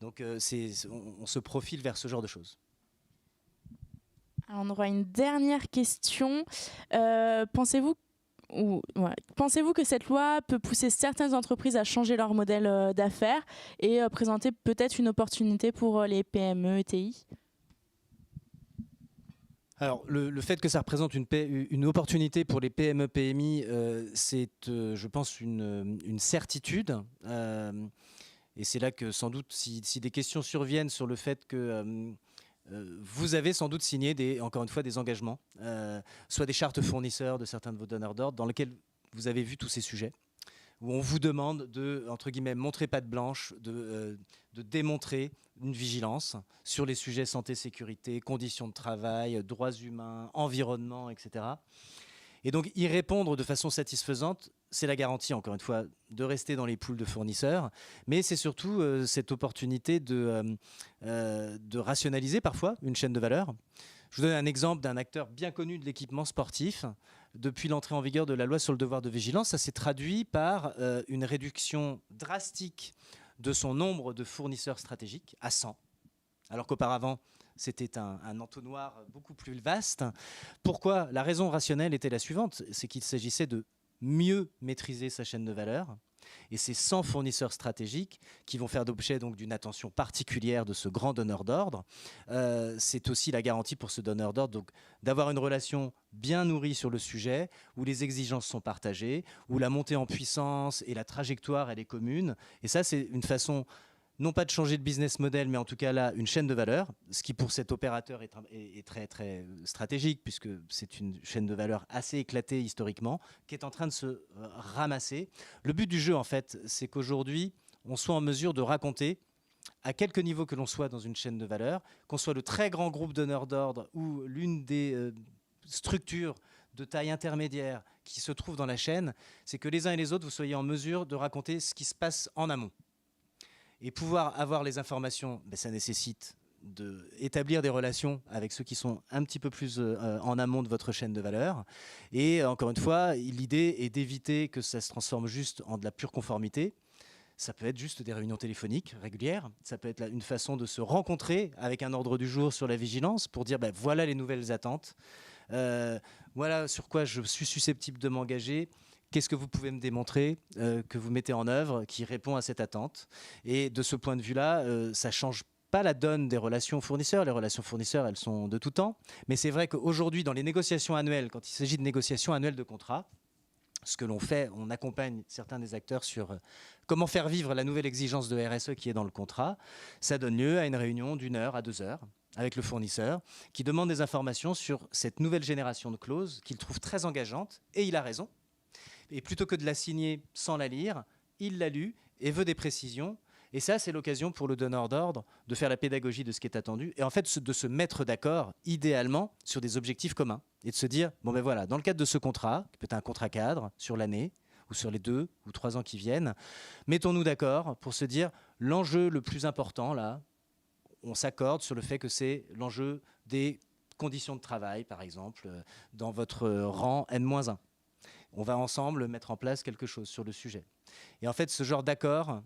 Donc on se profile vers ce genre de choses. Alors, on aura une dernière question. Pensez-vous que cette loi peut pousser certaines entreprises à changer leur modèle d'affaires et présenter peut-être une opportunité pour les PME, ETI ? Alors, le fait que ça représente une opportunité pour les PME, PMI, c'est, je pense, une certitude. Et c'est là que, sans doute, si des questions surviennent sur le fait que vous avez sans doute signé, encore une fois, des engagements, soit des chartes fournisseurs de certains de vos donneurs d'ordre, dans lesquels vous avez vu tous ces sujets, où on vous demande de, entre guillemets, montrer patte blanche, de démontrer une vigilance sur les sujets santé, sécurité, conditions de travail, droits humains, environnement, etc. Et donc, y répondre de façon satisfaisante, c'est la garantie, encore une fois, de rester dans les poules de fournisseurs. Mais c'est surtout cette opportunité de rationaliser parfois une chaîne de valeur. Je vous donne un exemple d'un acteur bien connu de l'équipement sportif. Depuis l'entrée en vigueur de la loi sur le devoir de vigilance, ça s'est traduit par une réduction drastique de son nombre de fournisseurs stratégiques à 100, alors qu'auparavant, c'était un entonnoir beaucoup plus vaste. Pourquoi ? La raison rationnelle était la suivante, c'est qu'il s'agissait de mieux maîtriser sa chaîne de valeur. Et ces 100 fournisseurs stratégiques qui vont faire l'objet donc d'une attention particulière de ce grand donneur d'ordre, c'est aussi la garantie pour ce donneur d'ordre d'avoir une relation bien nourrie sur le sujet, où les exigences sont partagées, où la montée en puissance et la trajectoire, elle est commune. Et ça, c'est une façon non pas de changer de business model, mais en tout cas là, une chaîne de valeur, ce qui pour cet opérateur est très, très stratégique, puisque c'est une chaîne de valeur assez éclatée historiquement, qui est en train de se ramasser. Le but du jeu, en fait, c'est qu'aujourd'hui, on soit en mesure de raconter, à quelque niveau que l'on soit dans une chaîne de valeur, qu'on soit le très grand groupe donneur d'ordre ou l'une des structures de taille intermédiaire qui se trouve dans la chaîne, c'est que les uns et les autres, vous soyez en mesure de raconter ce qui se passe en amont. Et pouvoir avoir les informations, ça nécessite d'établir des relations avec ceux qui sont un petit peu plus en amont de votre chaîne de valeur. Et encore une fois, l'idée est d'éviter que ça se transforme juste en de la pure conformité. Ça peut être juste des réunions téléphoniques régulières. Ça peut être une façon de se rencontrer avec un ordre du jour sur la vigilance pour dire voilà les nouvelles attentes. Voilà sur quoi je suis susceptible de m'engager. Qu'est-ce que vous pouvez me démontrer que vous mettez en œuvre qui répond à cette attente? Et de ce point de vue-là, ça change pas la donne des relations fournisseurs. Les relations fournisseurs, elles sont de tout temps. Mais c'est vrai qu'aujourd'hui, dans les négociations annuelles, quand il s'agit de négociations annuelles de contrats, ce que l'on fait, on accompagne certains des acteurs sur comment faire vivre la nouvelle exigence de RSE qui est dans le contrat. Ça donne lieu à une réunion d'1 heure à 2 heures avec le fournisseur qui demande des informations sur cette nouvelle génération de clauses qu'il trouve très engageante, et il a raison. Et plutôt que de la signer sans la lire, il l'a lue et veut des précisions. Et ça, c'est l'occasion pour le donneur d'ordre de faire la pédagogie de ce qui est attendu et en fait de se mettre d'accord, idéalement, sur des objectifs communs et de se dire, bon ben voilà, dans le cadre de ce contrat, qui peut être un contrat cadre sur l'année ou sur les 2 ou 3 ans qui viennent, mettons-nous d'accord pour se dire, l'enjeu le plus important, là, on s'accorde sur le fait que c'est l'enjeu des conditions de travail, par exemple, dans votre rang N-1. On va ensemble mettre en place quelque chose sur le sujet. Et en fait, ce genre d'accords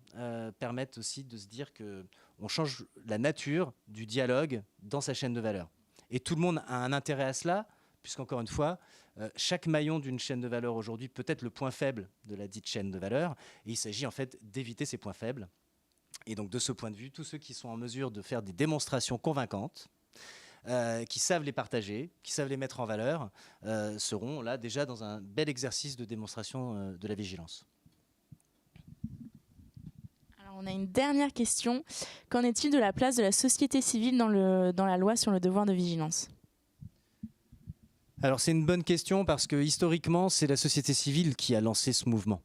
permettent aussi de se dire qu'on change la nature du dialogue dans sa chaîne de valeur. Et tout le monde a un intérêt à cela, puisqu'encore une fois, chaque maillon d'une chaîne de valeur aujourd'hui peut être le point faible de la dite chaîne de valeur. Et il s'agit en fait d'éviter ces points faibles. Et donc de ce point de vue, tous ceux qui sont en mesure de faire des démonstrations convaincantes, qui savent les partager, qui savent les mettre en valeur, seront là déjà dans un bel exercice de démonstration de la vigilance. Alors, on a une dernière question. Qu'en est-il de la place de la société civile dans la loi sur le devoir de vigilance ? Alors c'est une bonne question parce que historiquement, c'est la société civile qui a lancé ce mouvement.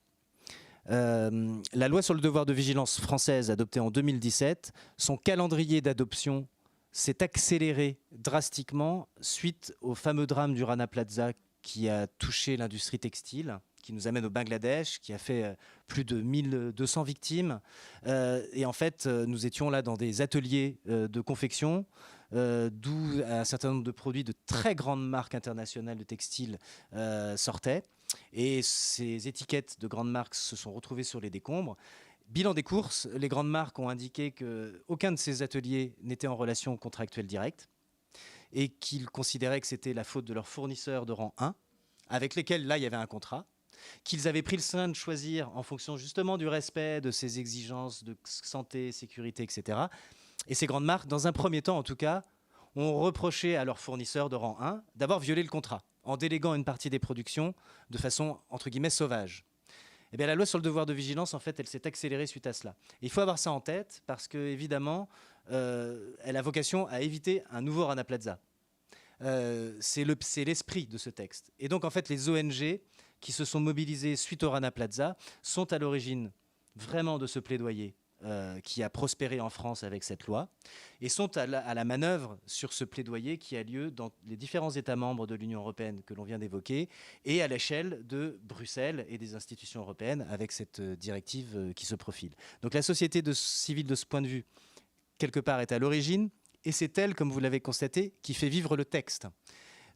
La loi sur le devoir de vigilance française adoptée en 2017, son calendrier d'adoption s'est accéléré drastiquement suite au fameux drame du Rana Plaza qui a touché l'industrie textile, qui nous amène au Bangladesh, qui a fait plus de 1200 victimes. Et en fait, nous étions là dans des ateliers de confection, d'où un certain nombre de produits de très grandes marques internationales de textiles sortaient. Et ces étiquettes de grandes marques se sont retrouvées sur les décombres. Bilan des courses, les grandes marques ont indiqué qu'aucun de ces ateliers n'était en relation contractuelle directe et qu'ils considéraient que c'était la faute de leurs fournisseurs de rang 1, avec lesquels, là, il y avait un contrat, qu'ils avaient pris le soin de choisir en fonction justement du respect de ces exigences de santé, sécurité, etc. Et ces grandes marques, dans un premier temps en tout cas, ont reproché à leurs fournisseurs de rang 1 d'avoir violé le contrat en déléguant une partie des productions de façon, entre guillemets, sauvage. Eh bien, la loi sur le devoir de vigilance, en fait, elle s'est accélérée suite à cela. Et il faut avoir ça en tête parce qu'évidemment, elle a vocation à éviter un nouveau Rana Plaza. C'est l'esprit de ce texte. Et donc, en fait, les ONG qui se sont mobilisées suite au Rana Plaza sont à l'origine vraiment de ce plaidoyer qui a prospéré en France avec cette loi et sont à la manœuvre sur ce plaidoyer qui a lieu dans les différents États membres de l'Union européenne que l'on vient d'évoquer et à l'échelle de Bruxelles et des institutions européennes avec cette directive qui se profile. Donc la société civile de ce point de vue, quelque part, est à l'origine et c'est elle, comme vous l'avez constaté, qui fait vivre le texte.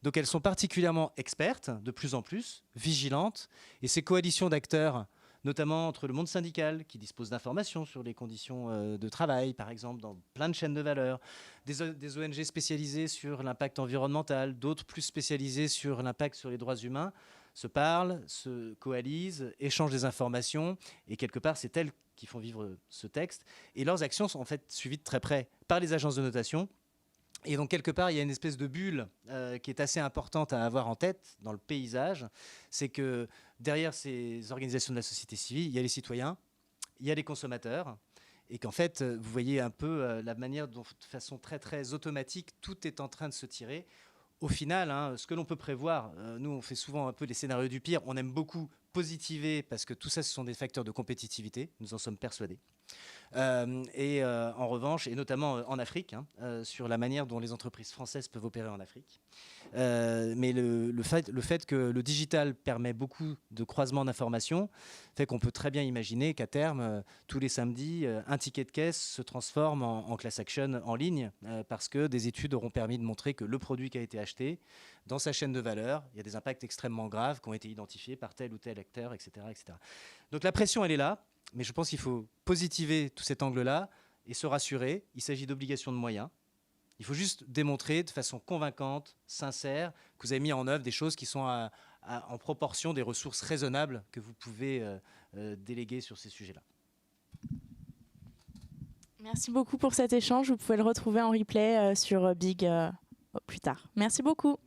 Donc elles sont particulièrement expertes, de plus en plus, vigilantes, et ces coalitions d'acteurs, notamment entre le monde syndical, qui dispose d'informations sur les conditions de travail, par exemple, dans plein de chaînes de valeur, des ONG spécialisées sur l'impact environnemental, d'autres plus spécialisées sur l'impact sur les droits humains, se parlent, se coalisent, échangent des informations, et quelque part, c'est elles qui font vivre ce texte. Et leurs actions sont en fait suivies de très près par les agences de notation. Et donc, quelque part, il y a une espèce de bulle qui est assez importante à avoir en tête dans le paysage. C'est que derrière ces organisations de la société civile, il y a les citoyens, il y a les consommateurs. Et qu'en fait, vous voyez un peu la manière dont, de façon très, très automatique, tout est en train de se tirer. Au final, ce que l'on peut prévoir, nous, on fait souvent un peu les scénarios du pire. On aime beaucoup positiver parce que tout ça, ce sont des facteurs de compétitivité. Nous en sommes persuadés. En revanche, et notamment en Afrique, sur la manière dont les entreprises françaises peuvent opérer en Afrique. Mais le fait que le digital permet beaucoup de croisements d'informations fait qu'on peut très bien imaginer qu'à terme, tous les samedis, un ticket de caisse se transforme en class action en ligne parce que des études auront permis de montrer que le produit qui a été acheté, dans sa chaîne de valeur, il y a des impacts extrêmement graves qui ont été identifiés par tel ou tel acteur, etc. etc. Donc la pression, elle est là. Mais je pense qu'il faut positiver tout cet angle-là et se rassurer. Il s'agit d'obligations de moyens. Il faut juste démontrer de façon convaincante, sincère, que vous avez mis en œuvre des choses qui sont en proportion des ressources raisonnables que vous pouvez déléguer sur ces sujets-là. Merci beaucoup pour cet échange. Vous pouvez le retrouver en replay sur Big plus tard. Merci beaucoup.